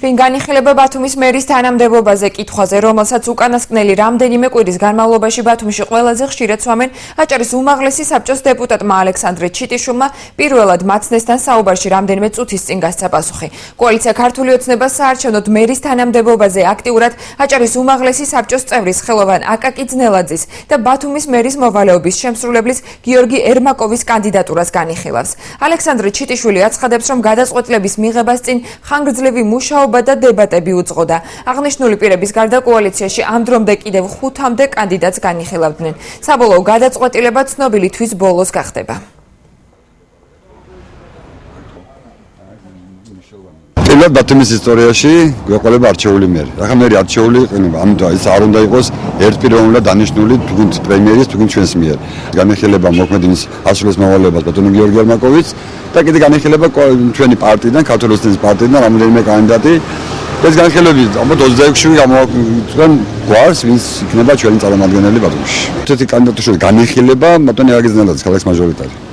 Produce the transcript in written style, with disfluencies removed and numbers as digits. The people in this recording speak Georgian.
ვინ განიხილება ბათუმის მერის თანამდებობაზე კითხვაზე, რომელსაც უკანასკნელი რამდენიმე კვირის განმავლობაში ბათუმში ყველაზე ხშირად სვამენ აჭარის უმაღლესი საბჭოს დეპუტატმა ალექსანდრე ჩიტიშვილმა პირველად მაცნესთან საუბარში რამდენიმე წუთის წინ გასცა პასუხი. კოალიცია ქართული ოცნება საარჩევნოდ მერის თანამდებობაზე აქტიურად აჭარის უმაღლესი საბჭოს წევრის ხელოვან აკაკი ძნელაძის და ბათუმის მერის მოვალეობის შემსრულებლის გიორგი ერმაკოვის კანდიდატურას განიხილავს. ალექსანდრე ჩიტიშვილი აცხადებს, რომ გადაწყვეტილების მიღებას წინ ხანგრძლივი მუშაობა და დებატები უძღოდა. აღნიშნული პირების გარდა კოალიციაში ამ დრომდე კიდევ 5-მდე კანდიდატს განიხილავდნენ. საბოლოო გადაწყვეტილება ცნობილი თვის ბოლოს გახდება. პირველად ბათუმის ისტორიაში გვეყოლება არჩეული მერი. ახლა მერი არჩეული იყინება, ამიტომ ის არ უნდა იყოს ერთპიროვნულად დანიშნული თუნდაც პრემიერის, თუნდაც ჩვენს მიერ. განიხილება მოქმედის ასრულის მოვალეობას ბატონო გიორგი ერმაკოვიც და კიდე განიხილება ჩვენი პარტიიდან, ქართული ოცნების პარტიიდან რამდენიმე კანდიდატი. ეს განხილვები ალბათ 26-ში გამოაქვეყნებენ გვარს, ვინც იქნება ჩვენი წარმომადგენელი ბათუმში. ერთ-ერთი კანდიდატური განიხილება ბატონი აკაკი ძნელაძის, ქალაქის მაჟორიტარი.